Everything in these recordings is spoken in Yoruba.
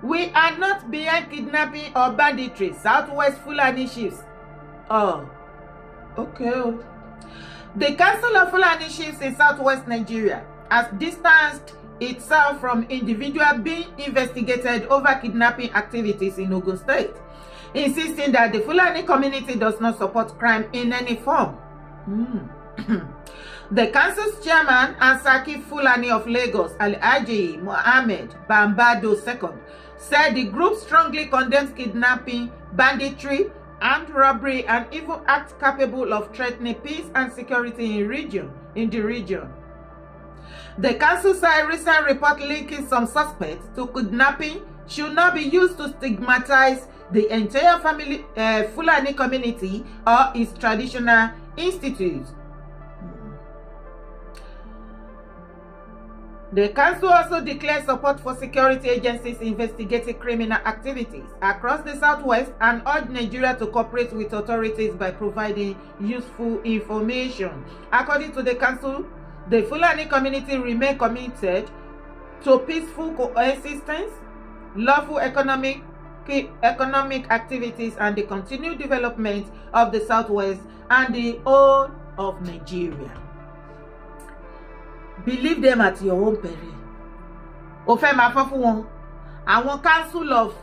We are not behind kidnapping or banditry. Southwest Fulani chiefs. Oh, okay. The Council of Fulani Chiefs in Southwest Nigeria has distanced itself from individuals being investigated over kidnapping activities in Ogun State, insisting that the Fulani community does not support crime in any form. The council's chairman, Ansaki Fulani of Lagos, Alhaji Mohammed Bambado II, said the group strongly condemns kidnapping, banditry, armed robbery, and evil acts capable of threatening peace and security in the region. The council said a recent report linking some suspects to kidnapping should not be used to stigmatize the entire Fulani community or its traditional institutes. The council also declared support for security agencies investigating criminal activities across the Southwest and urged Nigeria to cooperate with authorities by providing useful information. According to the council, the Fulani community remain committed to peaceful coexistence, lawful economic activities, and the continued development of the Southwest and the whole of Nigeria. Believe them at your own peril. Ó fẹ́ máa fọ́ fún wọn. Àwọn council of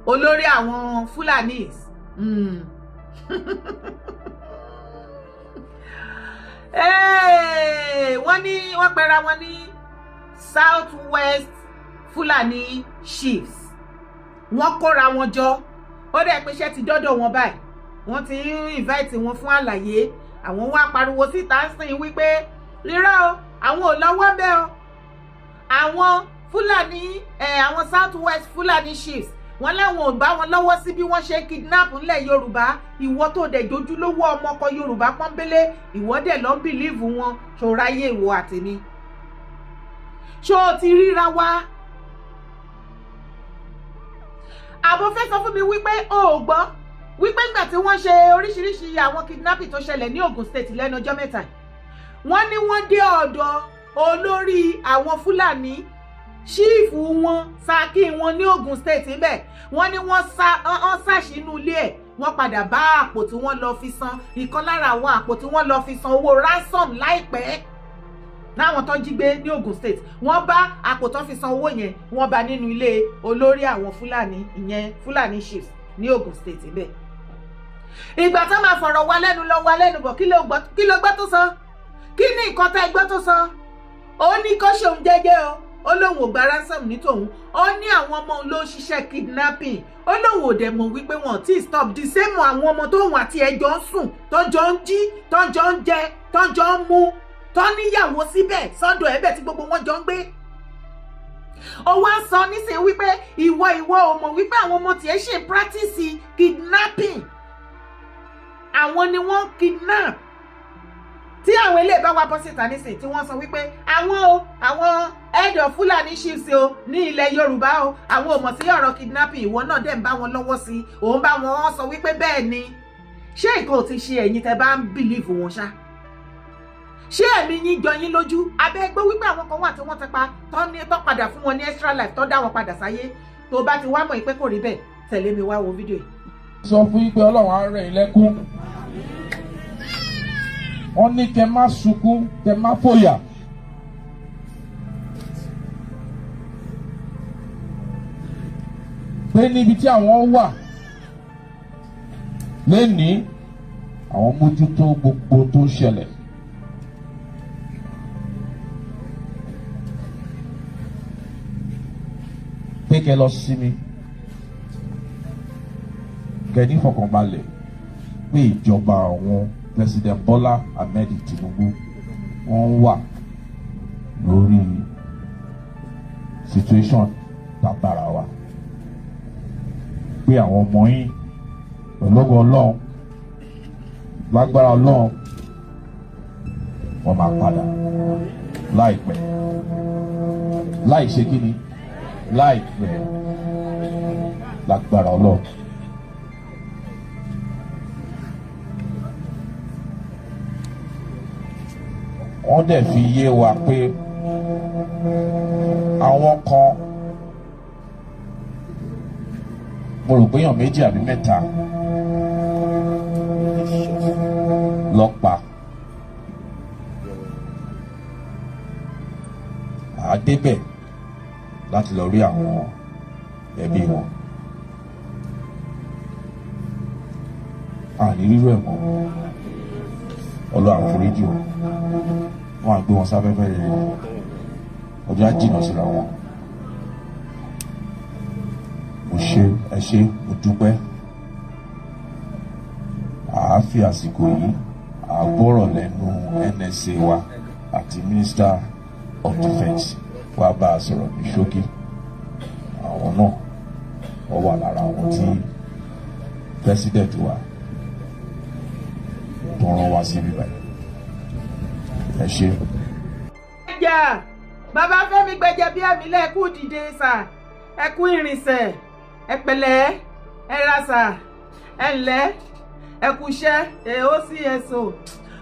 olórí àwọn Fulanis. Wọ́n pera wọn ní Southwest Fulani Chiefs. Wọ́n kóra wọn jọ. Ó dẹ̀ pé iṣẹ́ ti dọ́dọ̀ wọn báyìí. Wọ́n ti invite wọn fún àlàyé. Àwọn wá pariwo síta sìn wípé rírá o, àwọn ò lọ́wọ́ bẹ́ẹ̀ o. Àwọn Fulani, àwọn Southwest Fulani Chiefs, wọ́n láwọn ò bá wọn lọ́wọ́ sí bí wọ́n ṣe kidnap ńlẹ̀ Yorùbá. Ìwọ tó dẹ̀ jójúlówó ọmọ ọkọ Yorùbá pọ́nbélé, ìwọ dẹ̀ lọ believe wọn, ṣòráyé ìwọ àti mi. Ṣó ti ríra wá? Àbò fẹ́ sọ fún mi wípé o ò gbọ́ wípé ńgbà tí wọ́n ṣe oríṣiríṣi àwọn kidnapping tó ṣẹlẹ̀ ní Ogun State lẹ́nu ọjọ́ mẹ́ta. Wọ́n ní wọ́n dé ọ̀dọ̀ olórí àwọn Fulani ṣíìfù wọn Saki wọn ní Ogun State ńbẹ̀. Wọ́n ní wọ́n ṣàṣínú ilé ẹ̀. Wọ́n padà bá àpò tí wọ́n lọ fi san, ìkan lára àwọn àpò tí wọ́n lọ fi san owó ransom láìpẹ́ láwọn tó jí gbé ní Ogun State. Wọ́n bá àpò tó fi san owó yẹn, wọ́n bá nínú ilé olórí àwọn Fulani, ìyẹn Fulani Chiefs ní Ogun State ńbẹ̀. Ìgbà tó máa fọ̀rọ̀ wá lẹ́nu lọ wá lẹ́nu bọ̀, kí ló gbọ́ tó sọ? Kí ni nǹkan tá ẹgbẹ́ tó sọ? Ó ní kó ṣe òun jẹ́jẹ́ o. Ó lóun ò gba ransom ní tòun. Ó ní àwọn ọmọ òun ló ṣiṣẹ́ kidnapping. Ó lóun ò dẹ̀ mọ̀ wípé wọn ti stop the same àwọn ọmọ tóun àti ẹjọ́ ń sùn, tọ́jọ́ ń jí, tọ́jọ́ ń jẹ, tọ́jọ́ ń mú, tọ́ níyàwó síbẹ̀ sọ́dọ̀ ẹ̀bẹ̀ tí gbogbo wọn jọ ń gbé. Ó wá ń sọ nísìnyí wípé ìwọ ò mọ̀ wípé àwọn ọmọ tiẹ̀ ṣe ń practice kidnapping. Àwọn ni wọ́n kidnap. Tí àwọn ilé bá wá bọ́ síta nísìn tí wọ́n sọ wípé àwọn head of Fulani Chiefs o ní ilẹ̀ Yorùbá o, àwọn ò mọ̀ sí ọ̀rọ̀ kidnapping, ìwọ náà dẹ̀ ń bá wọn lọ́wọ́ sí, òun bá wọn sọ wípé bẹ́ẹ̀ ni. Ṣé nǹkan ò ti ṣe ẹ̀yin tẹ́ bá ń believe wọn ṣá? Ṣé ẹ̀mí yín jọ yín lójú? Abẹ́ gbọ́ wípé àwọn kan wà tí wọ́n ti pa tó padà fún wọn ní extra life, tó dá wọn padà sáyé. Tó bá ti wá mọ̀ pé kò rí bẹ́ẹ̀, tẹ̀lé mi wá wo fídíò yìí. Sọ fún yín pé Ọlọ́run á rẹ̀ yín lẹ́kún. Wọ́n ní kẹ́ má sunkún, kẹ́ má fòyà. Pé níbi tí àwọn wà lénìí, àwọn mójútó gbogbo tó ń ṣẹlẹ̀. Pé kẹ́ lọ sinmi, kẹ́ ní fọkànbalẹ̀ pé ìjọba àwọn President Bola Ahmed Tinubu wọ́n wà lórí situation tàbára wa. Pé àwọn ọmọ yín pẹ̀lọ́gọ́ Ọlọ́run lágbára Ọlọ́run wọ́n máa padà láìpẹ́. Láì ṣe kíni? Láìpẹ́ lágbára Ọlọ́run. Wọ́n dẹ̀ fi yé wa pé àwọn kan mo rò pé èèyàn méjì àbí mẹ́ta lọ pa. A débẹ̀ láti lọ rí àwọn ẹbí wọn. A ní rírú ẹ̀ mọ́. Ọlọ́run àforíjì o. Wọ́n á gbé wọn sáfẹ́fẹ́ rere. Ọjọ́ á jìnnà síra wọn. Mo ṣe ẹ ṣé mo dúpẹ́. A fi àsìkò yìí a gbọ́rọ̀ lẹ́nu NSA wa àti Minister of Defence wá bá a sọ̀rọ̀ ní ṣókí. Àwọn náà wọ́n wà lára àwọn tí president wa tó rán wá sí bíbá yìí. Ẹ ṣé. Ẹja bàbá Fẹ́mi gbẹ̀jẹ̀ bí àmì lẹ́ẹ̀kú dìde sà ẹkú ìrìnsẹ̀ ẹ pẹ̀lẹ́ ẹ ra sà ẹ ǹlẹ́ ẹ kú iṣẹ́ OCSO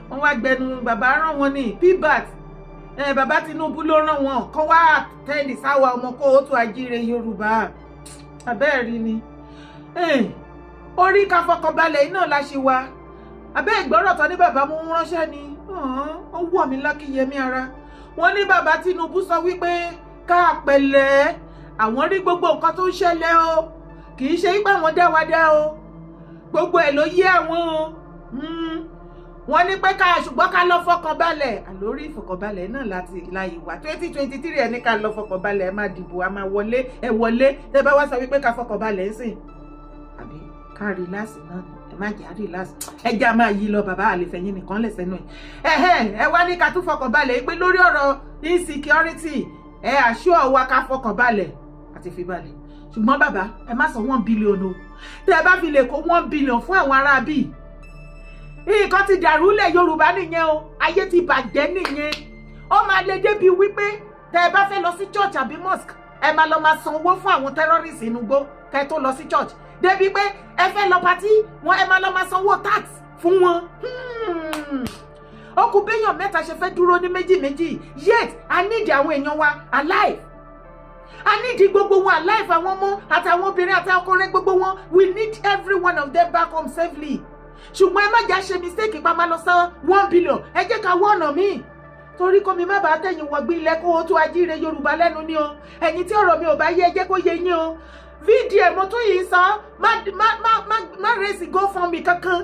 wọ́n wá gbẹnu bàbá rán wọn ní pbat bàbá Tinubu ló rán wọn kọ́ wá tẹ́lẹ̀ sáwà ọmọ kó o tún ajíire Yorùbá abẹ́ẹ̀rí ni orí ká fọkànbalẹ̀ iná la ṣe wá abẹ́ ìgbọ́rọ̀ tán ní bàbá mú ránṣẹ́ ni ó wọ̀ mí lákìyẹmí ara wọ́n ní bàbá Tinubu sọ wípé ká pẹ̀lẹ́ àwọn rí gbogbo nǹkan tó ń ṣẹlẹ̀ o kì í ṣe ipá wọn dá wa dá o gbogbo ẹ̀ ló yé àwọn o wọ́n ní pé ká ṣùgbọ́n ká lọ fọkànbalẹ̀ àlórí ìfọkànbalẹ̀ náà láti láyé wa 2023 ẹ̀ ní ká lọ fọkànbalẹ̀ ẹ má dìbò a máa wọlé ẹ wọlé tẹ bá wá sọ wípé ká fọkànbalẹ̀ ń sìn àbí ká rìláàsì náà ẹ má jà rìláàsì ẹja máa yí lọ bàbá àlefẹ̀yìn nìkan lẹ̀sẹ̀ náà ẹ wá ní ká tún fọkànbalẹ̀ pé lórí ọ̀rọ̀ insecurity ẹ àṣọ wa ká fọkànbalẹ̀ àti fi balẹ̀ ṣùgbọ́n bàbá ẹ má sọ 1 billion o tẹ bá fi lè kó 1 billion fún àwọn ará bíi nǹkan ti dàrú lẹ̀ Yorùbá nìyẹn o ayé ti bàjẹ́ nìyẹn ó máa lè débi wípé tẹ bá fẹ́ lọ sí church àbí mosque ẹ máa lọ máa san owó fún àwọn terrorists inú igbó kẹ tó lọ sí church débi pé ẹ fẹ́ lọ pàtí wọn ẹ máa lọ máa san owó tax fún wọn ó kù béèyàn mẹ́ta ṣe fẹ́ dúró ní méjì yet I need àwọn èèyàn wa alive I need gbogbo wọn alive àwọn ọmọ àtàwọn obìnrin àti ọkùnrin gbogbo wọn we need every one of them back home safely ṣùgbọ́n ẹ má jà ṣe mistake pa máa lọ sọ 1 billion ẹ jẹ́ ká wọ́ ọ̀nà míì torí kó mi má bàa tẹ̀yìn wọ̀gbìn ilẹ̀ kó o tó ajíire Yorùbá lẹ́nu ni o ẹ̀yin tí ọ̀rọ̀ mi ò bá yé ẹ jẹ́ kó yé yín o VDM mo tún yìí sọ má rèsì GoFundMe kankan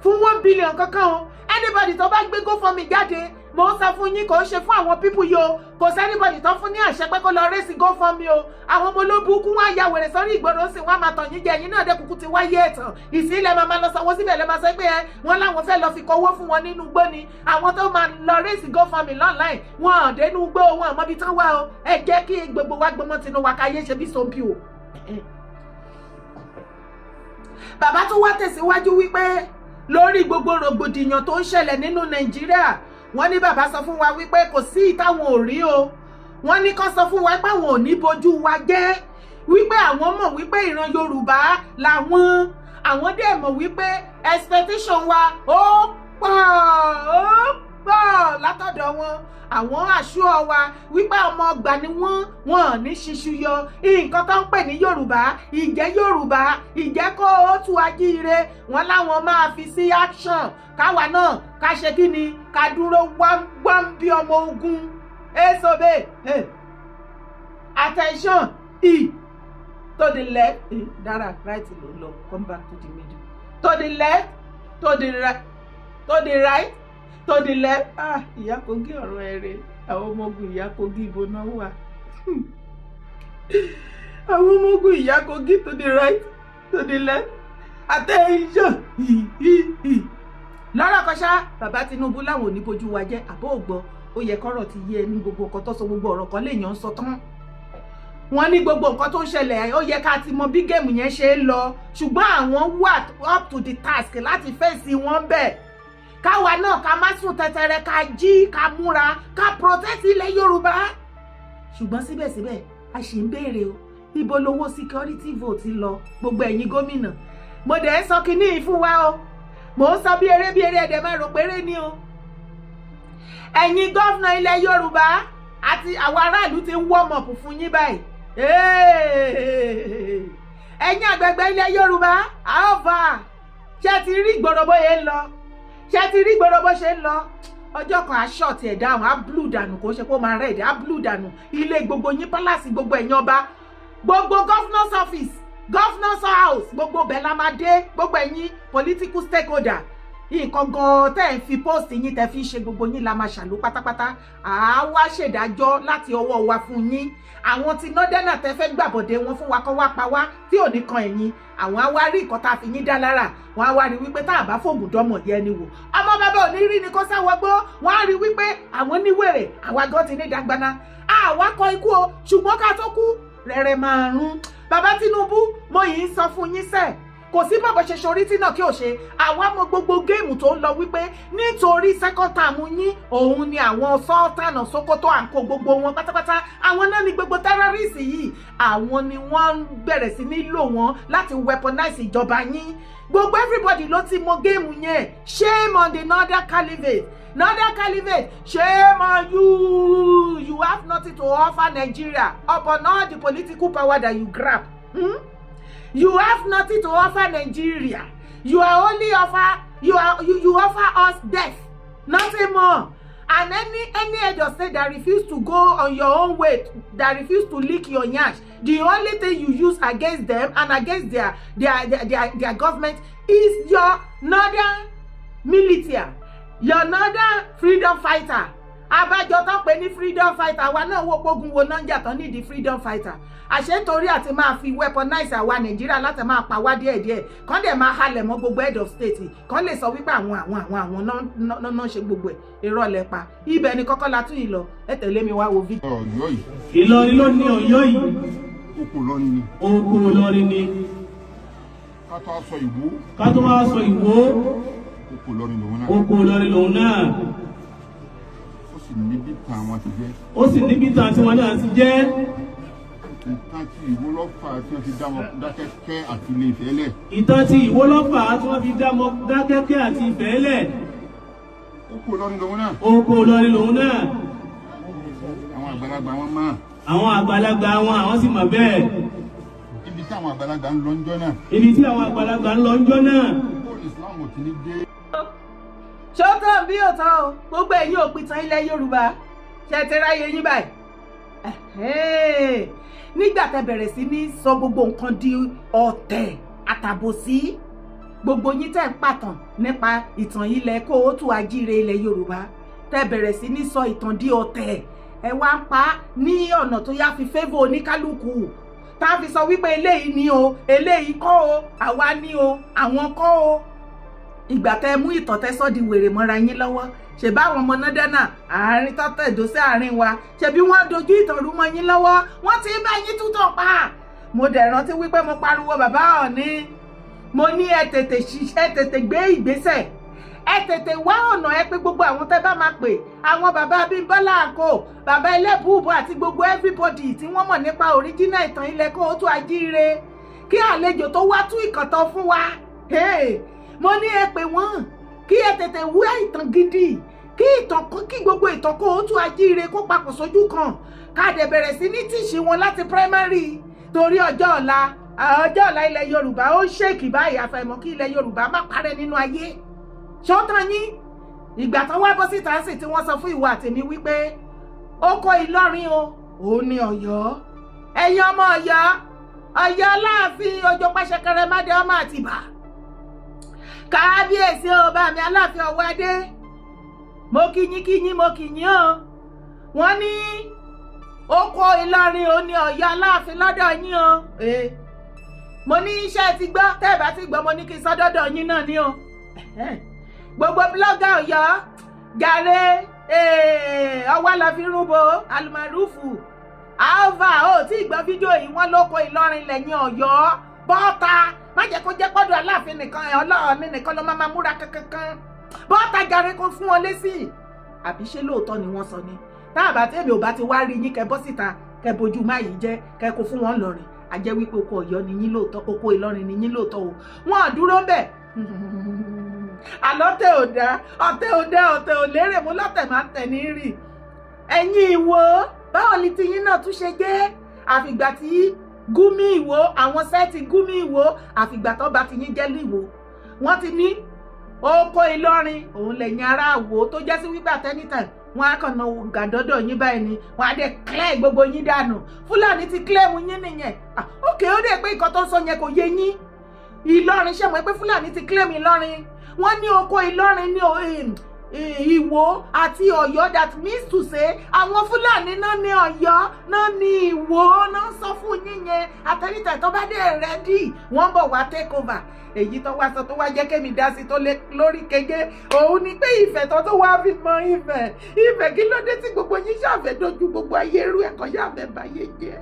fún 1 billion kankan o anybody tó bá gbé GoFundMe jáde mo sọ fún yín kò ṣe fún àwọn pípù yìí o kò sẹ́nibọ̀dì tó fún ní àṣẹ pé kó lọ rèsì GoFundMe o àwọn ọmọ olóbùkún wọn àyà wèrè sórí ìgboro sì wọn á máa tàn yín jẹ ẹ̀yin náà dẹ́kùkù ti wáyé ẹ̀tàn ìsílẹ̀ máa lọ sanwó síbẹ̀ lẹ́ máa sọ pé wọ́n láwọn fẹ́ lọ fi kówó fún wọn nínú igbó ni àwọn tó máa lọ rèsì GoFundMe online wọn ò dénú igbó wọn àmọ́ bí tán wá o ẹ jẹ́ kí gbogbo wa gbọmọ tinú wa káyé ṣe bí sompi o. bàbá tó wá tẹ̀síwájú wípé lórí gbogbo rògbòdìyàn tó ń ṣẹlẹ̀ nínú Nàìjíríà wọ́n ní bàbá sọ fún wa wípé kò sí ìtàwọn ò rí o wọ́n ní kán sọ fún wa pé àwọn ò ní bojú wa jẹ́ wípé àwọn mọ̀ wípé ìran Yorùbá làwọn àwọn dẹ̀ mọ̀ wípé expectation wa ó pọ̀ látọ̀dọ̀ wọn àwọn àṣùọ wa wípé ọmọ ọgbà ni wọ́n ní ṣíṣú yọ nǹkan tó ń pè ní Yorùbá ìjẹ́ Yorùbá ìjẹ́ kó o tú ajíire wọn láwọn máa fi sí action káwa náà ká ṣe kí ni ká dúró wámgbám bí ọmọ ogun esobe attention to the left dara right ló lọ come back to the middle to the left to the right to the right to the left ìyá Kogi ọ̀rọ̀ ẹ̀rẹ̀ àwọn ọmọ ogun ìyá Kogi ibo náà wà àwọn ọmọ ogun ìyá Kogi to the right to the left attention lọ́rọ̀ kan ṣá bàbá Tinubu láwọn ò ní bójú wa jẹ́ àbó ògbọ́ ó yẹ kọ́rọ̀ ti yé ẹni gbogbo nǹkan tó sọ gbogbo ọ̀rọ̀ kan léèyàn ń sọ tán wọ́n ní gbogbo nǹkan tó ń ṣẹlẹ̀ ó yẹ ká ti mọ bí géèmù yẹn ṣe ń lọ ṣùgbọ́n àwọn wà up to the task láti fèsì wọn bẹ̀ káwa náà ká má sùn tẹ̀tẹ̀rẹ̀ ká jí ká múra ká protect ilẹ̀ Yorùbá ṣùgbọ́n síbẹ̀síbẹ̀ a ṣì ń béèrè o ibo lowó security vote lọ gbogbo ẹ̀yin gómìnà mo dẹ̀ ń sọ kinní fún wa o mò ń sọ bí eré ẹ̀dẹ̀ máa rò péré ni o ẹ̀yin gọ́fìnà ilẹ̀ Yorùbá àti àwọn aráàlú ti ń warm up fún yín báyìí ẹ̀yin àgbẹ̀gbẹ̀ ilẹ̀ Yorùbá àọ́fà ṣé ti rí ìgboro bó ṣe ń lọ ṣé ti rí ìgboro bó ṣe ń lọ ọjọ́ kan aṣọ ti ẹ̀dá àwọn á blue dànù kò ṣe kó máa rẹ̀ á blue dànù ilé gbogbo yín pálásì gbogbo ẹ̀yin ọba gbogbo governor's office governor's house gbogbo bẹ́ẹ̀ la máa dé gbogbo ẹ̀yin political stakeholder nǹkan gan tẹ́ ń fi post yín tẹ́ fi ṣe gbogbo yín la máa ṣàlù pátápátá àá wá ṣèdájọ́ láti ọwọ́ wa fún yín àwọn tí nọ́dẹ́nà tẹ́ fẹ́ gbàbọ̀dé wọn fún wa kọ́ wá pa wá tí ò ní kan ẹ̀yin àwọn á wá rí nǹkan tá a fi yín dá lára wọn á wá rí wípé tá a bá fògùn dọ́mọ̀ yẹ ni wò ọmọ bàbá ò ní rí ni kó sáwọgbó wọn á rí wípé àwọn níwèrè àwa gan ti ní dàgbàna àwa kọ ikú o ṣùgbọ́n ká tó kú rẹ̀rẹ̀ máa rún bàbá Tinubu mo yìí ń sọ fún yín sẹ́ẹ̀ kò sí bàbá ṣe ṣorí tí náà kí o ṣe àwa mọ gbogbo géèmù tó ń lọ wípé nítorí second term yín òun ni àwọn Sultan of Sokoto àǹkó gbogbo wọn pátápátá àwọn náà ni gbogbo terrorist yìí àwọn ni wọ́n ń bẹ̀rẹ̀ sí ní lò wọ́n láti weaponize ìjọba yín gbogbo everybody ló ti mọ géèmù yẹn shame on the Northern Caliphate shame on you have nothing to offer Nigeria upon all the political power that you grab. You have nothing to offer Nigeria. You are only you offer us death, nothing more. And any head of state that refuse to go on your own way, that refuse to lick your nyash, the only thing you use against them and against their government is your northern militia, your northern freedom fighter. Abájọ tó pè ní freedom fighter wa náà wò pogun wo náà ń jà tán ní di freedom fighter àṣẹ nítorí àti máa fi weaponize àwa Nàìjíríà láti máa pa wá díẹ̀díẹ̀ kán dẹ̀ máa halẹ̀ mọ́ gbogbo head of state kán lè sọ wípé àwọn náà ṣe gbogbo ẹ̀ irọ́ lẹ pa ibẹ̀ ni kọ́kọ́ la tún yìí lọ ẹ tẹ̀lé mi wá wo fídíò. Ọ̀yọ́ yìí. Ìlọrin ló ní Ọ̀yọ́ yìí. Oko Ìlọrin ni. Oko Ìlọrin ni. Ká tó sọ Ìwó. Ká tó wá sọ Ìwó. Oko Ìlọrin lòun náà. Oko Ìlọrin lòun náà. Ó sì níbi tàn wọn ti jẹ́. Ó sì níbi tàn tí wọn náà ti jẹ́. Ìtàn tí Ìwó lọ́fà tí wọ́n fi dá wọn Dákẹ́kẹ́ àti Ilé Ifẹ̀ lẹ̀. Ìtàn tí Ìwó lọ́fà tí wọ́n fi dá wọn Dákẹ́kẹ́ àti Ifẹ̀ lẹ̀. Oko Ìlọrin lòun náà. Oko Ìlọrin lòun náà. Àwọn àgbàlagbà wọn mọ̀. Àwọn àgbàlagbà wọn àwọn sì mọ̀ bẹ́ẹ̀. Ibi tí àwọn àgbàlagbà ń lọ ńjọ́ náà. Ibi tí àwọn àgbàlagbà ń lọ ńjọ́ náà. Bóòlù Islam ò ti ní dé. Ṣọ́tàn bí òtán o gbogbo ẹ̀yin òpìtàn ilẹ̀ Yorùbá ṣe ti ráyè yín báyìí nígbà tẹ́ bẹ̀rẹ̀ sí ní sọ gbogbo nǹkan di ọ̀tẹ̀ àtàbòsí gbogbo yín tẹ́ ń pàtàn nípa ìtàn ilẹ̀ Kóòtù Àjíire ilẹ̀ Yorùbá tẹ́ bẹ̀rẹ̀ sí ní sọ ìtàn di ọ̀tẹ̀ ẹ wá ń pa ní ọ̀nà tó yá fi favour oníkálukú tá a fi sọ wípé eléyìí ni o eléyìí kọ́ o àwa ni o àwọn kọ́ o ìgbà tẹ́ mú ìtàn tẹ́ sọ di wèrè mọ́ra yín lọ́wọ́ ṣe bá àwọn ọmọ nọ́dẹ́nà àárín tọ́tẹ̀ ìdósẹ́ àárín wa ṣe bí wọ́n dojú ìtàn rú mọ́ yín lọ́wọ́ wọ́n ti bá yín tútọ̀ pa mo dẹ̀ rántí wípé mo pariwo bàbá Ọọ̀ni mo ní ẹ tètè ṣiṣẹ́ tètè gbé ìgbésẹ̀ ẹ tètè wá ọ̀nà ẹ pé gbogbo àwọn tẹ́ bá máa pè àwọn bàbá Abímbọ́lá àǹkó bàbá Ẹlẹ́bùúbọ̀ àti gbogbo everybody tí wọ́n mọ̀ nípa òríjínà ìtàn ilẹ̀ Kóòtù Àjíire kí àlejò tó wá tú ìkàntàn fún wa mo ní ẹ pè wọ́n kí ẹ tètè wá ìtàn gidi kí gbogbo ìtàn Kóòtù Àjíire kó papọ̀ sójú kan ká dẹ̀ bẹ̀rẹ̀ sí ní tíṣì wọn láti primary torí ọjọ́ ọ̀la ilẹ̀ Yorùbá ó ṣèkì báyìí àfàìmọ̀ kí ilẹ̀ Yorùbá má parẹ́ nínú ayé ṣọ́tàn yín ìgbà tán wá bọ́ síta sí tí wọ́n sọ fún ìwà àtẹ̀mí wípé oko Ìlọrin o òun ni Ọ̀yọ́ ẹ̀yin ọmọ Ọ̀yọ́ Aláàfin Ọjọ́ pàṣẹkẹrẹ mádé ọmọ Àtìbà kábíyèsí o bá mi Aláàfin Ọwọ́ Adé mo kíyín mo kíyín o wọ́n ní oko Ìlọrin ò ní Ọ̀yọ́ Aláàfin lọ́dọ̀ yín o mo ní iṣẹ́ ti gbọ́ tẹ́ ẹ bá ti gbọ́ mo ní kí n sọ dọ́dọ̀ yín náà ní o gbogbo blọ́gà Ọ̀yọ́ jàre ọwọ́ la fi rúbo alùmọ̀rúfù alva ó tí gbọ́ fídíò yìí wọ́n lóko Ìlọrin lẹ́yìn Ọ̀yọ́ bọ́ta má jẹ́ kó jẹ́ pọ́dọ̀ Aláàfin nìkan Ọlọ́ọ̀ni nìkan ló máa múra kankan bọ́ta jàre kó fún wọn lésì àbí ṣé lóòótọ́ ni wọ́n sọ ni tá àbá tèmi ò bá ti wá rí yín kẹ bọ́ síta kẹ bojú má yìí jẹ́ kẹ kó fún wọn lọ́rin àjẹ́ wípé oko Ọ̀yọ́ ni yín lóòótọ́ oko Ìlọrin ni yín lóòótọ́ o wọn ò dúró ń bẹ̀ àlọ́tẹ̀ ò dá ọ̀tẹ̀ ò lérè mú lọ́tẹ̀ máa ń tẹ̀ ní rì ẹ̀yin Ìwó báwo ni tiyín náà tún ṣe jẹ́ àfìgbà tí Gúmi Ìwó àwọn sẹ́ẹ̀tì Gúmi Ìwó àfìgbà tó bá ti yín jẹ́ l'Ìwó wọ́n ti ní oko Ìlọrin òun lẹ́yìn ará Ìwó tó jẹ́ sí wípé àtẹ́nítàn wọ́n á kàn náà gàdọ́dọ̀ yín báyìí ni wọ́n á dẹ̀ clear gbogbo yín dànù. Fúlàní ti claim yín nìyẹn. Ókè ó dẹ̀ pé nǹkan tó ń sọ yẹn kò yé yín. Ìlọrin ṣe mọ̀ pé Fúlàní ti claim Ìlọrin. Wọ́n ní oko Ìlọrin ní Ìwó àti Ọ̀yọ́, that means to say àwọn Fúlàní náà ní Ọ̀yọ́ náà ní Ìwó náà sọ fún yín yẹn. Àtẹnitẹ̀ tó bá dé ready wọ́n bọ̀ wá take over. Èyí tó wá sọ tó wá jẹ́ kémi dá sí tó lé lórí keje òun ni pé Ifẹ̀ tó wá fi mọ Ifẹ̀ kí ló dé tí gbogbo yín ṣàfẹ́ dojú gbogbo ayé irú ẹ̀kọ́ ṣàfẹ́ báyé jẹ́.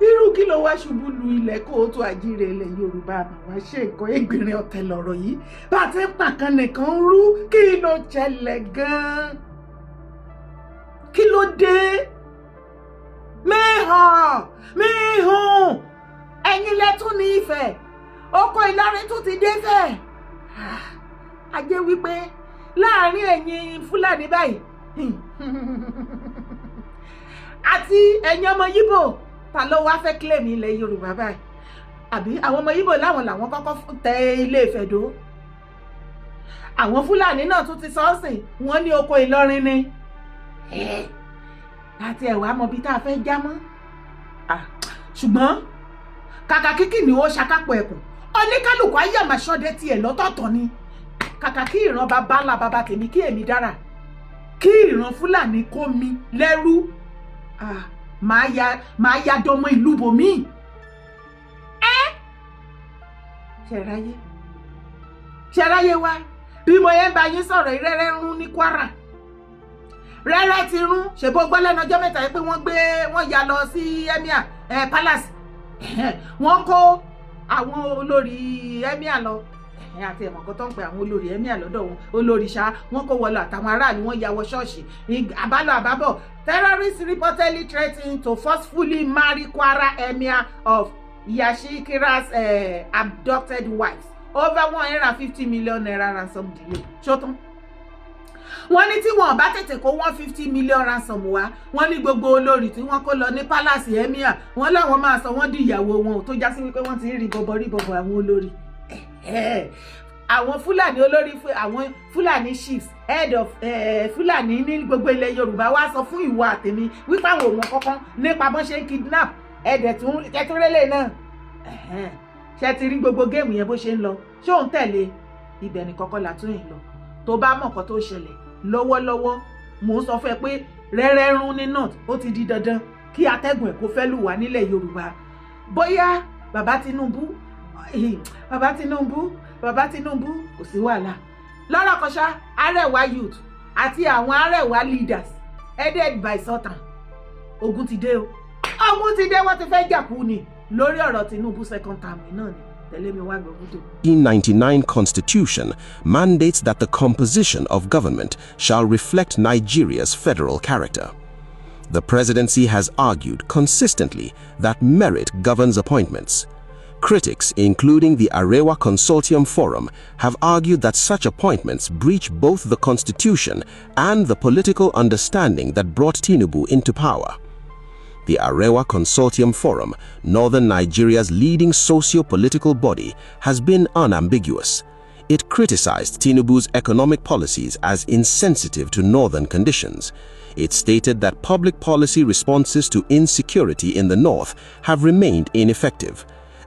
Irú kí ló wá ṣubú lu ilẹ̀ kóòtù àjíire ilẹ̀ Yorùbá àmàwá ṣe nǹkan ẹgbẹ̀rin ọ̀tẹ̀ lọ̀rọ̀ yìí bá a ti ń pàkan nìkan rú kí ló ṣẹlẹ̀ gan-an? Kí ló dé? Mihàn ẹ̀yin lẹ́tún ní Ifẹ̀ oko Ìlọrin tún ti dé fẹ́. A jẹ́ wípé láàrin ẹ̀yin Fúlàní báyìí àti ẹ̀yin ọmọ Yíbò ta ló wá fẹ́ claim ilẹ̀ Yorùbá báyìí? Àbí àwọn ọmọ Yíbò láwọn làwọn kọ́kọ́ tẹ Ilé Ifẹ̀ dó. Àwọn Fúlàní náà tún ti sọ́ọ̀sìn wọ́n ní oko Ìlọrin ni. Láti ẹ̀wà mọ bí tá a fẹ́ já mọ́. Ṣùgbọ́n kàkà kíkì ni ó ṣakápọ̀ ẹ̀kùn oníkálùkù ayé àmàṣọ́dẹ tiẹ̀ lọ́tọ̀ọ̀tọ̀ ni. Kàkà kí ìran bàbá tèmi kí èmi dára kí ìran Fúlàní kó mi lẹ́rú. Máa ya dọmọ ìlú bòmí. Ṣẹ̀ráyé wá bí mo yẹn bá yín sọ̀rọ̀ ìrẹ́rẹ́ rún ní Kwara. Rẹ́rẹ́ ti rún ṣèbó gbọ́ lẹ́nu ọjọ́ mẹ́ta pé wọ́n ya lọ sí Emir Palace. Wọ́n kó àwọn olórí Emir lọ. Àti ẹ̀mọ̀kan tó ń pe àwọn olórí Emir lọ́dọ̀ wọn olórí ṣá wọ́n kó wọlé àtàwọn aráàlú wọn ya wọ ṣọ́ọ̀ṣì. Àbálọ̀ terrorists reportedly threatened to forcefully marry Kwara Emir of Yashikira's abducted wives over 150 million naira ransom delay. Ṣótán wọ́n ní tí wọ́n bá tètè kó 150 million ransom wá wọ́n ní gbogbo olórí tí wọ́n kó lọ ní palace Emir wọ́n láwọn máa sọ wọ́n di ìyàwó wọn tó já sí wípé wọ́n ti ń rí bọ̀bọ̀ àwọn olórí. Àwọn Fúlàní olórí àwọn Fúlàní chiefs head of Fúlàní ní gbogbo ilẹ̀ Yorùbá wá sọ fún ìwọ àtèmi wípé àwọn òun kọ́kọ́ nípa bọ́n ṣe ń kidnap ẹ̀dẹ̀ tún kẹtúrẹ́lẹ̀ náà. Ṣé ti rí gbogbo géèmù yẹn bó ṣe ń lọ? Ṣé òun tẹ̀lé ibẹ̀ ní kọ́kọ́ là tún yìí lọ? Tó bá mọ̀ nǹkan tó ṣẹlẹ̀ lọ́wọ́lọ́wọ́ mò ń sọ fún ẹ pé rẹ́rẹ́ rún ní north ó ti di dandan kí atẹ́gùn ẹ̀ kó fẹ́ lù wá nílẹ̀ Yorùbá. Bóyá bàbá Tinubu kò sí wàhálà lọ́rọ̀ kan ṣá Arewa youth àti àwọn Arewa leaders headed by Sultan ogun ti dé wọ́n ti fẹ́ jàkú ni lórí ọ̀rọ̀ Tinubu second term náà ni. 1999 Constitution mandates that the composition of government shall reflect Nigeria's federal character. The presidency has argued consistently that merit governs appointments. Critics, including the Arewa Consortium Forum, have argued that such appointments breach both the Constitution and the political understanding that brought Tinubu into power. The Arewa Consortium Forum, northern Nigeria's leading socio-political body, has been unambiguous. It criticized Tinubu's economic policies as insensitive to northern conditions. It stated that public policy responses to insecurity in the north have remained ineffective.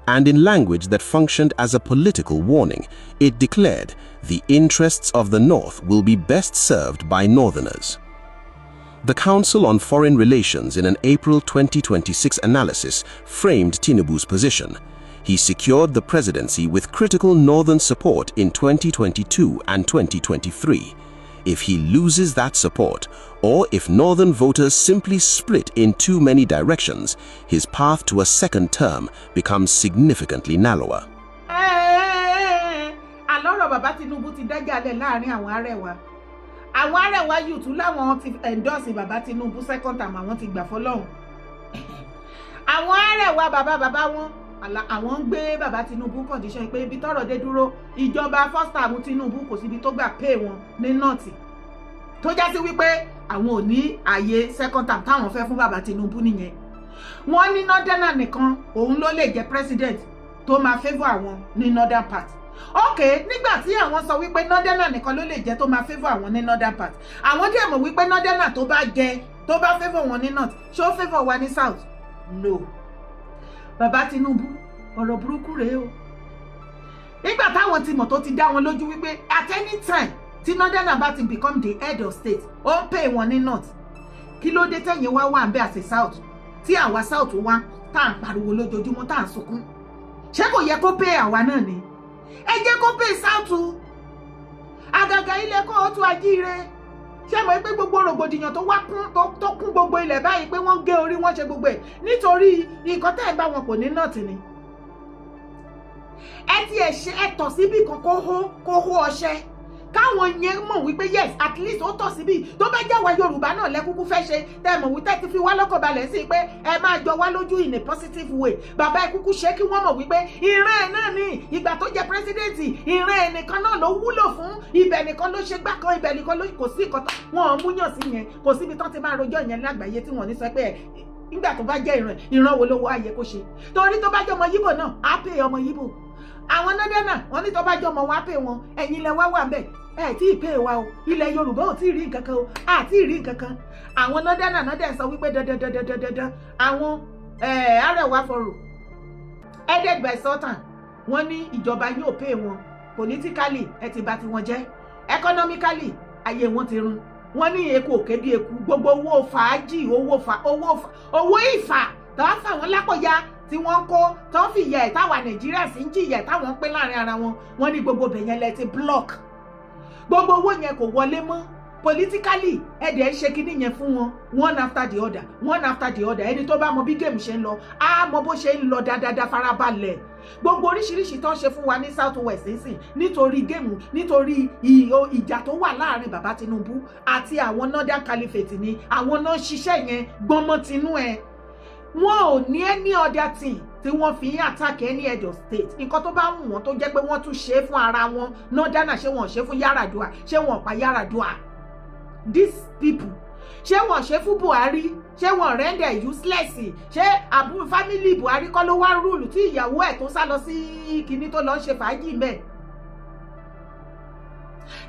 And in language that functioned as a political warning, it declared the interests of the north will be best served by northerners. The Council on Foreign Relations in an April 2026 analysis framed Tinubu's position. He secured the presidency with critical northern support in 2022 and 2023. If he loses that support, or if northern voters simply split in too many directions, his path to a second term becomes significantly narrower. Àlọ́rọ̀ bàbá Tinubu ti dájàlẹ̀ láàrin àwọn Arewa. Àwọn Arewa youth láwọn ti endorse bàbá Tinubu second term àwọn ti gbà fọ́lọ́run. Àwọn Arewa bàbá wọn àwọn ń gbé bàbá Tinubu condition pé ibi tọ́rọ̀ dé dúró ìjọba first term Tinubu kò síbi tó gbà pay wọn ní north. Tó já sí wípé àwọn ò ní ààyè second term táwọn fẹ́ fún bàbá Tinubu nìyẹn. wọ́n ní northern nìkan òun ló lè jẹ́ president tó máa favour àwọn ní northern part. Okay, nígbà tí àwọn sọ wípé northern nìkan ló lè jẹ́ tó máa favour àwọn ní northern part, àwọn dẹ̀ mọ̀ wípé northern tó bá jẹ tó bá favour wọn ní north ṣé ó favour wa ní south? No. Bàbá Tinubu ọ̀rọ̀ burúkú rèé o. Nígbà táwọn ti mọ̀ tó ti dá wọn lójú wípé at any time tí northern bá ti become the head of state ó ń pay wọn ní north, kí ló dé tẹ̀yìn wá wà ń bẹ́ àti south tí àwa south wá tá à ń pariwo lójoojúmọ́ tá à ń sunkún? Ṣé kò yẹ kó pay àwa náà ni? Ẹ jẹ́ kó pay south. Àgàgà ilẹ̀ kó o tún Ajíire. Ṣé mọ̀ pé gbogbo rògbòdìyàn tó wá kún tó kún gbogbo ilẹ̀ báyìí pé wọ́n gé orí wọ́n ṣe gbogbo ẹ̀ nítorí nǹkan tẹ́ ẹ̀ bá wọn kò ní north ni. Ẹ ti ẹ̀ ṣe ẹ̀tọ̀ síbì kan kó hó ọṣẹ káwọn yẹn mọ̀ wípé yes at least ó tọ̀ síbì tó bá jẹ́ àwa Yorùbá náà lẹ́kúkú fẹ́ ṣe tẹ́ mọ̀ wípé ti fi wá lọ́kàn balẹ̀ sí pé ẹ máa jọ wá lójú in a positive way. Bàbá ẹ kúkú ṣe kí wọ́n mọ̀ wípé ìran ẹ̀ náà ní ìgbà tó jẹ́ pírẹsidẹ́ǹtì ìran ẹ̀ nìkan náà ló wúlò fún, ibẹ̀ nìkan ló ṣe gbákan, ibẹ̀ nìkan ló kò sí nǹkan wọn ò múyàn sí yẹn, kò síbi tán ti máa rojọ́ yẹn lágbàáyé tí wọ́n ní sọ pé nígbà tó bá jẹ́ ìran wo lówó ayẹ kó ṣe. Torí tó bá jẹ́ ọmọ Yíbò náà á pè ọmọ Yíbò. Àwọn nọ́dẹ́nà wọ́n ní tó bá jẹ́ ọmọ wọn á pè wọn, ẹ̀yin lẹ wá wà ń bẹ̀ ẹ tí ì pè wá o, ilẹ̀ Yorùbá ò tí ì rí nǹkan kan o, àti ì rí nǹkan kan. Àwọn nọ́dẹ́nà náà dẹ̀ sọ wípé dandandandandandan àwọn Arewa Foro headed by Sultan wọ́n ní ìjọba yóò pè wọn, politically ẹ ti bà tiwọn jẹ́, economically ayé wọn ti run. Wọ́n ní eku òkè bí eku, gbogbo owó fàájì owó ìfà tó fà wọ́n lápòyà tí wọ́n kó tó fi yẹ táwa Nàìjíríà sì ń jìyà táwọn ń pín láàrin ara wọn, wọ́n ní gbogbo bẹ̀yẹn lẹ ti block. Gbogbo owó yẹn kò wọlé mọ́ politically ẹ̀dẹ̀ ṣe kíní yẹn fún wọn one after the other. Ẹni tó bá mọ bí géèmù ṣe ń lọ á mọ bó ṣe ń lọ dáadáa farabalẹ̀. Gbogbo oríṣiríṣi tó ń ṣe fún wa ní south west nísìn nítorí géèmù, nítorí ìjà tó wà láàrin bàbá Tinubu àti àwọn northern caliphate ni àwọn náà ṣiṣẹ́ yẹn gbọmọ tinú ẹ̀. Wọn ò ní any other thing tí wọ́n fi ń attack any head of state. Nǹkan tó bá wù wọ́n tó jẹ́ pé wọ́n tún ṣe fún ara wọn northern ṣé wọ́n ṣe fún Yar'Adua, ṣé wọ́n pa Yar'Adua? These people ṣé wọ́n ṣe fún Buhari, ṣé wọ́n render useless, ṣé àbúrò family Buhari kọ́ ló wá rúùlù tí ìyàwó ẹ̀ tó sá lọ sí kinní tó lọ ṣe fàájì mẹ́.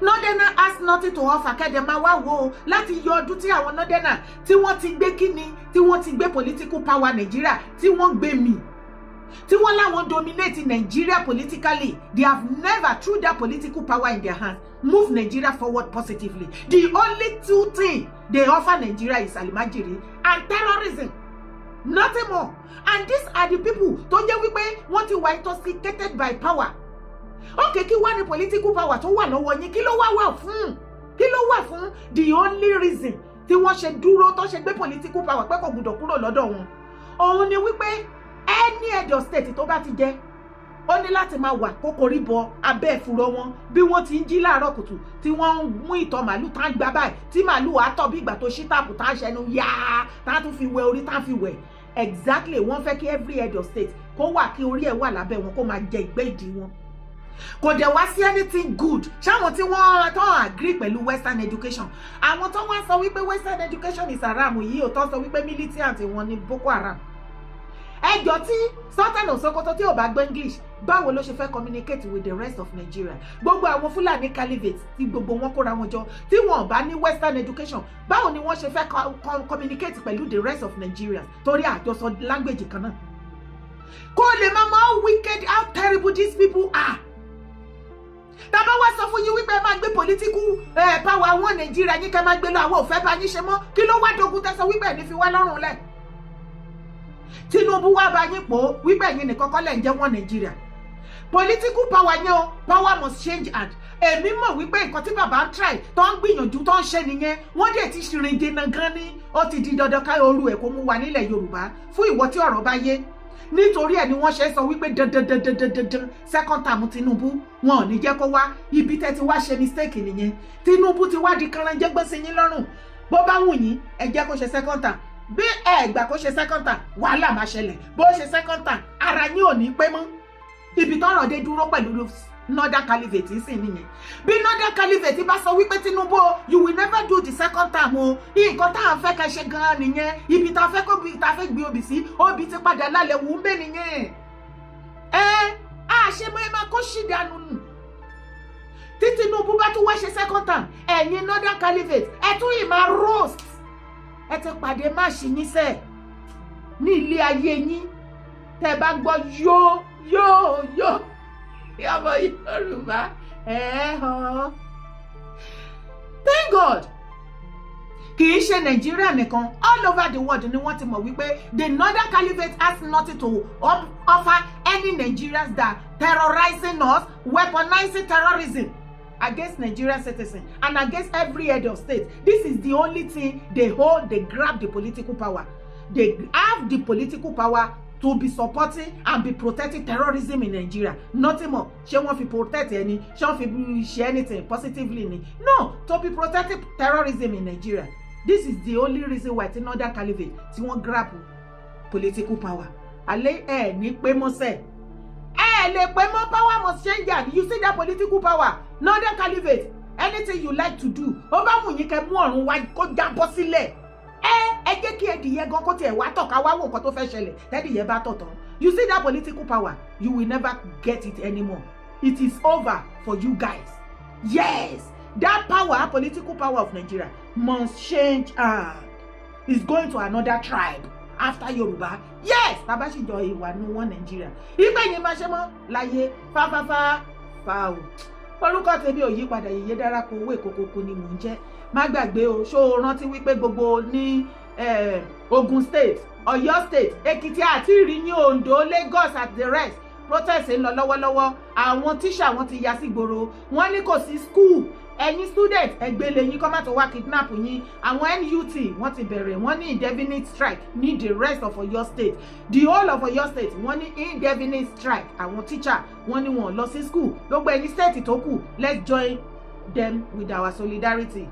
Northerner has nothing to offer kẹ́dẹ̀ máa wá wo láti yọ ọdún tí àwọn Northerner tí wọ́n ti gbé kíni, tí wọ́n ti gbé political power Nàìjíríà tí wọ́n gbé mì, tí wọ́n láwọn dominate Nigeria politically. They have never, through that political power in their hands, move Nigeria forward positively. The only two things they offer Nigeria is alimajiri and terrorism, nothing more. And these are the people tó jẹ́ wípé wọ́n ti wà intoxicated by power. Okay, kí wá ní political power tó wà lọ́wọ́ yín, kí ló wà fún? Kí ló wà fún? The only reason tí wọ́n ṣe dúró tó ṣe gbé political power pé kò gbọdọ̀ kúrò lọ́dọ̀ wọn òun ni wípé any head of state tó bá ti jẹ́ ó ní láti máa wà kókórí bọ abẹ́ ìfúró wọn bí wọ́n ti ń jí láàárọ̀ kùtù tí wọ́n ń mú ìtọ̀ màálù tá ń gbá báyìí tí màálù á tọ̀ bí ìgbà tó ṣí tààpù tá ń ṣẹnu yáá tá tún fi wẹ orí tá fi wẹ̀. Exactly, wọ́n fẹ́ kí every head of state kó wà kí orí ẹ̀ wà lábẹ́ wọn kó máa jẹ ìgbé ìdí wọn. Kò dẹ̀ wá sí anything good. Ṣáwọn tí wọ́n tó agree pẹ̀lú western education, àwọn tó wá sọ wípé western education is haram yìí ò tó sọ wípé militant wọn ni Boko Haram. Ẹjọ́ tí Sultan of Sokoto tí ò bá gbọ́ English báwo ló ṣe fẹ́ communicate with the rest of Nigeria? Gbogbo àwọn Fulani caliphate tí gbogbo wọn kóra wọn jọ tí wọn bá ní western education báwo ni wọ́n ṣe fẹ́ communicate pẹ̀lú the rest of Nigeria torí àjọsọ language kan náà? Kó lè máa mọ how wicked, how terrible these people are. Tàbá wá sọ fún yín wípé ẹ máa gbé political power wọn Nàìjíríà yín kẹ́ máa gbé lọ àwọn òfẹ́ bá yín ṣe mọ́ kí ló wá dogun tẹ́sọ wípé ẹ̀ ní fi wá lọ́rùn lẹ̀. Tinubu wá bá yín pò wípé ẹ̀yin nìkan kọ́ lẹ̀ ń jẹ́ wọn Nàìjíríà. Political power yẹn o, power must change hand. Èmi mọ̀ wípé nǹkan tí bàbá ń try tó ń gbìyànjú tó ń ṣe nìyẹn wọ́n dẹ̀ ti ṣìrìn dènà gan ni ó ti di dandan ká oru ẹ̀ kó mú wa nílẹ̀ Yorùbá fún ìwọ tí ọ̀rọ̀ bá yé. Nítorí ẹ̀ ni wọ́n ṣe sọ wípé dandan second term Tinubu wọn ò ní jẹ́ kó wá. Ibi tẹ́ ti wá ṣe mistake nìyẹn. Tinubu ti wá di kànrànjẹ́gbọ́n sí yín lọ́rùn. Bó bá wù yín ẹ jẹ́ kó ṣe second term. Bí ẹ gbà kó ṣe second term wàhálà máa ṣẹlẹ̀. Bó ṣe second term ara yín ò ní pé mọ́. Ibi tọ́rọ̀ dé dúró Northern Caliphate sì nìyẹn. Bí Northern Caliphate bá sọ wípé Tinubu, you will never do the second term o. Nǹkan tá à ń fẹ́ ká ṣe gan-an nìyẹn. Ibi tá a fẹ́ gbé obì sí, obì ti padà lálẹ́ wù ú bẹ́ẹ̀ nìyẹn. Ṣe mọ́ ẹ máa kó ṣì dànù nù. Tí Tinubu bá tún wá ṣe second term, ẹ̀yin Northern Caliphate, ẹ tún yìí máa roast. Ẹ ti pàdé má ṣì níṣẹ́ ní ilé ayé yín. Tẹ́ bá gbọ́ yó ọmọ Yorùbá hàn. Thank God. Kì í ṣe Nàìjíríà nìkan, all over the world ni wọ́n ti mọ̀ wípé the Northern Caliphate has nothing to offer any Nigerians that terrorizing us, weaponizing terrorism against Nigerian citizens and against every head of state. This is the only thing they hold, they grab the political power. They have the political power to be supporting and be protecting terrorism in Nigeria. Nothing more. She won't be protect any, she won't be share anything positively. No, to be protecting terrorism in Nigeria. This is the only reason why the Northern Caliphate won't grab political power. Ale ni pe mo se. Le pe mo power must change that. You see that political power. Northern Caliphate, anything you like to do. Oba mu yin ke mu orun wa ko jabo sile. Ẹ jẹ́ kí ẹdìyẹ gan kó tiẹ̀ wá tọ̀ ká wá wò nǹkan tó fẹ́ ṣẹlẹ̀ tẹ́dìyẹ bá tọ̀ tán. You see that political power, you will never get it anymore. It is over for you guys. Yes, that power, political power of Nigeria must change hand. It's going to another tribe after Yoruba. Yes, Tabashijo ìwà nu wọn Nigeria. Ibẹ̀ yẹn máa ṣe mọ́ láyé fa o. Orúkọ tèmi ò yí padà, Yèyé Dára kó owó ìkókókó ni mò ń jẹ́. Má gbàgbé o, ṣó o rántí wípé gbogbo ní Ogun State, Ọ̀yọ́ State, Èkìtì àti ìrì ní Ondo, Lagos at the rest. Protest ń lọ lọ́wọ́lọ́wọ́. Àwọn tíṣà wọn ti ya sí gboro. Wọ́n ní kò sí school. Ẹ̀yin student ẹgbẹ́ lẹ́yìn kọ́ má tó wá kidnap yín. Àwọn NUT wọ́n ti bẹ̀rẹ̀, wọ́n ní indefinite strike ní the rest of Ọ̀yọ́ State. The whole of Ọ̀yọ́ State wọ́n ní indefinite strike. Àwọn teacher wọ́n ní wọn lọ sí school. Gbogbo ẹ̀yin state tó kù, let's join them with our solidarity.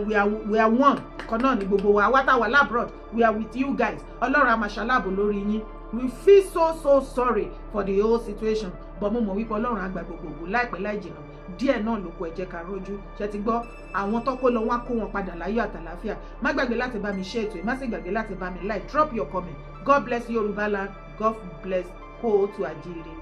We are one. Kan náà ni gbogbo wa. Àwa tá wà labroad, we are with you guys. Ọlọ́run á máa ṣàlábò lórí yín. We feel so sorry for the whole situation. But mo mọ̀ wípé Ọlọ́run á gba gbogbo láìpẹ́ láì jìnnà. Díẹ̀ náà ló kù, ẹ jẹ́ ká rojú. Ṣé ti gbọ́ àwọn tó kó lọ wá kó wọn padà láyọ̀ àtàlàáfíà. Má gbàgbé láti bá mi share ètò, má sì gbàgbé láti bá mi like, drop your comment. God bless Yorùbá land. God bless Kóòtù Àjíire.